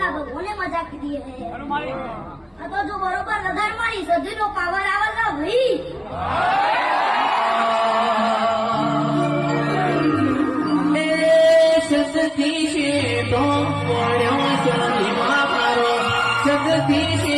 આ ભગવાને મજા કીધી હે આ તો જો બરોબર લગાડ મારી સધીનો પાવર આવે છે ભાઈ સતી છે તો પડ્યો સતીમાં મારો સતી છે